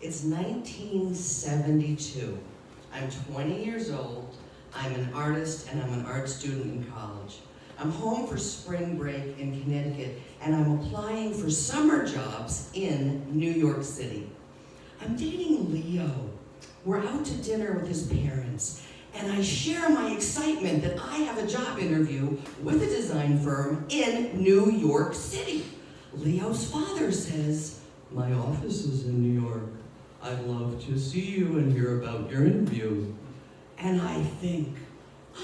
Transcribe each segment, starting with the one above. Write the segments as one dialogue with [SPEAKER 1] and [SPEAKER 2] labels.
[SPEAKER 1] It's 1972. I'm 20 years old, I'm an artist, and I'm an art student in college. I'm home for spring break in Connecticut, and I'm applying for summer jobs in New York City. I'm dating Leo. We're out to dinner with his parents, and I share my excitement that I have a job interview with a design firm in New York City. Leo's father says, "My office is in New York. I'd love to see you and hear about your interview." And I think,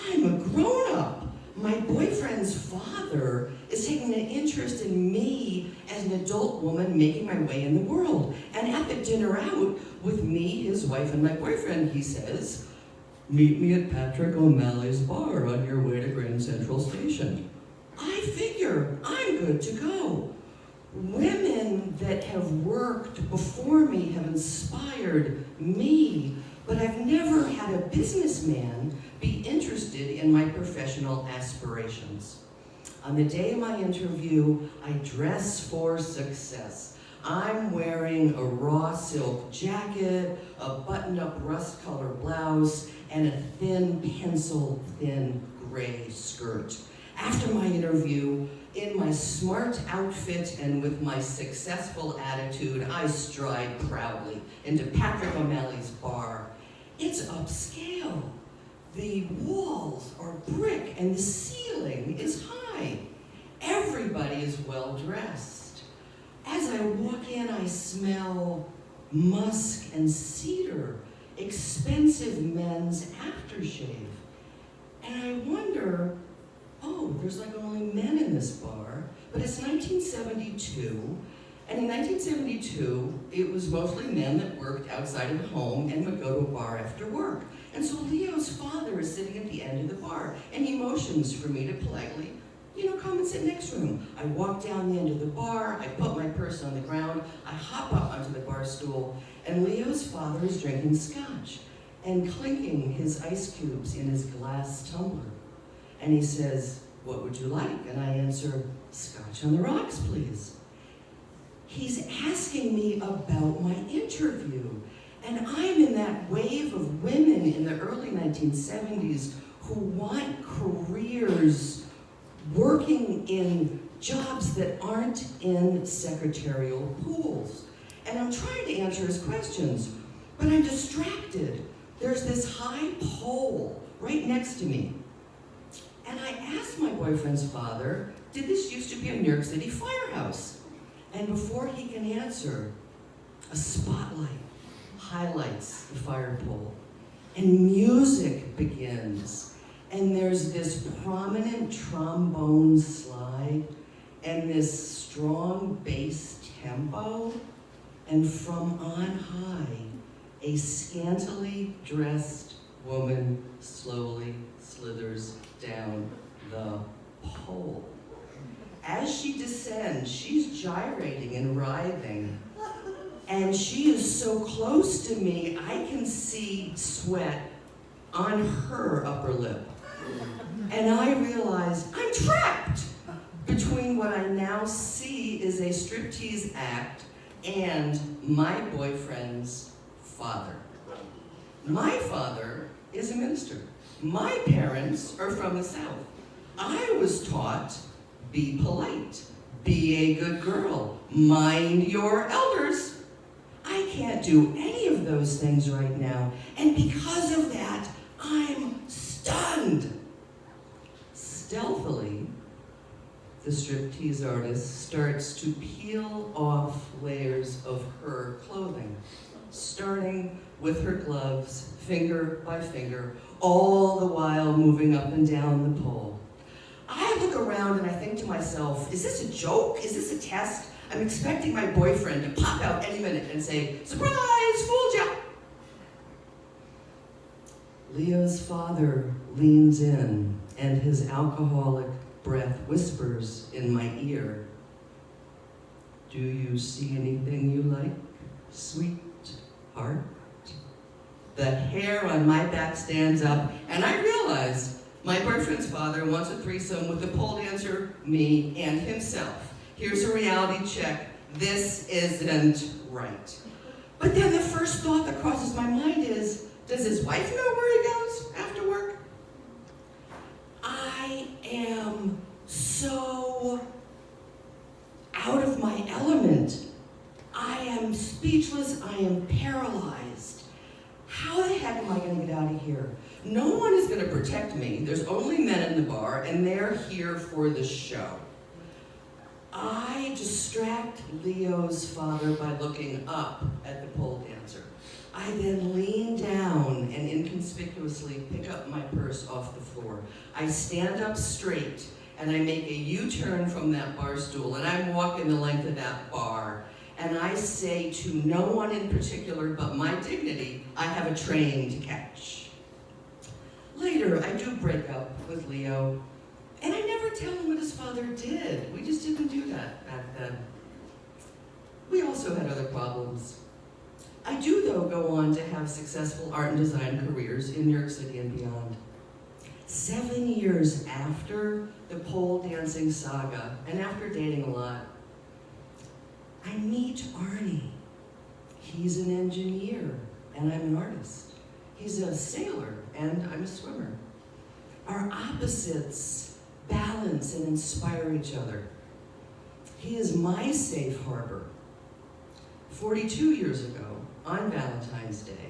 [SPEAKER 1] I'm a grown-up. My boyfriend's father is taking an interest in me as an adult woman making my way in the world. And at the dinner out with me, his wife, and my boyfriend, he says, "Meet me at Patrick O'Malley's bar on your way to Grand Central Station." I figure I'm good to go. Women that have worked before me have inspired me, but I've never had a businessman be interested in my professional aspirations. On the day of my interview, I dress for success. I'm wearing a raw silk jacket, a button-up rust-colored blouse, and a thin, pencil-thin gray skirt. After my interview, in my smart outfit and with my successful attitude, I stride proudly into Patrick O'Malley's bar. It's upscale. The walls are brick and the ceiling is high. Everybody is well dressed. As I walk in, I smell musk and cedar, expensive men's aftershave. And I wonder, oh, there's like only men in this bar, but it's 1972, and in 1972, it was mostly men that worked outside of the home and would go to a bar after work. And so Leo's father is sitting at the end of the bar, and he motions for me to politely, come and sit next to him. I walk down the end of the bar, I put my purse on the ground, I hop up onto the bar stool, and Leo's father is drinking scotch and clinking his ice cubes in his glass tumbler. And he says, "What would you like?" And I answer, "Scotch on the rocks, please." He's asking me about my interview. And I'm in that wave of women in the early 1970s who want careers working in jobs that aren't in secretarial pools. And I'm trying to answer his questions, but I'm distracted. There's this high pole right next to me. And I asked my boyfriend's father, did this used to be a New York City firehouse? And before he can answer, a spotlight highlights the fire pole, and music begins. And there's this prominent trombone slide, and this strong bass tempo, and from on high, a scantily dressed woman slowly slithers down the pole. As she descends, she's gyrating and writhing, and she is so close to me, I can see sweat on her upper lip. And I realize I'm trapped between what I now see is a striptease act and my boyfriend's father. My father is a minister. My parents are from the South. I was taught, be polite, be a good girl, mind your elders. I can't do any of those things right now, and because of that, I'm stunned. Stealthily, the striptease artist starts to peel off layers of her clothing, starting with her gloves, finger by finger, all the while moving up and down the pole. I look around and I think to myself, is this a joke? Is this a test? I'm expecting my boyfriend to pop out any minute and say, "Surprise, fooled ya!" Leo's father leans in, and his alcoholic breath whispers in my ear, "Do you see anything you like, sweetheart?" The hair on my back stands up, and I realize my boyfriend's father wants a threesome with the pole dancer, me, and himself. Here's a reality check. This isn't right. But then the first thought that crosses my mind is, does his wife know where he goes after work? I am so out of my element. I am speechless, I am paralyzed. How the heck am I gonna get out of here? No one is gonna protect me. There's only men in the bar, and they're here for the show. I distract Leo's father by looking up at the pole dancer. I then lean down and inconspicuously pick up my purse off the floor. I stand up straight and I make a U-turn from that bar stool, and I'm walking the length of that bar. And I say to no one in particular but my dignity, I have a train to catch. Later, I do break up with Leo, and I never tell him what his father did. We just didn't do that back then. We also had other problems. I do, though, go on to have successful art and design careers in New York City and beyond. 7 years after the pole dancing saga, and after dating a lot, I meet Arnie. He's an engineer, and I'm an artist. He's a sailor, and I'm a swimmer. Our opposites balance and inspire each other. He is my safe harbor. 42 years ago, on Valentine's Day,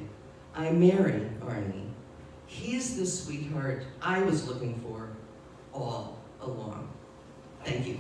[SPEAKER 1] I married Arnie. He's the sweetheart I was looking for all along. Thank you.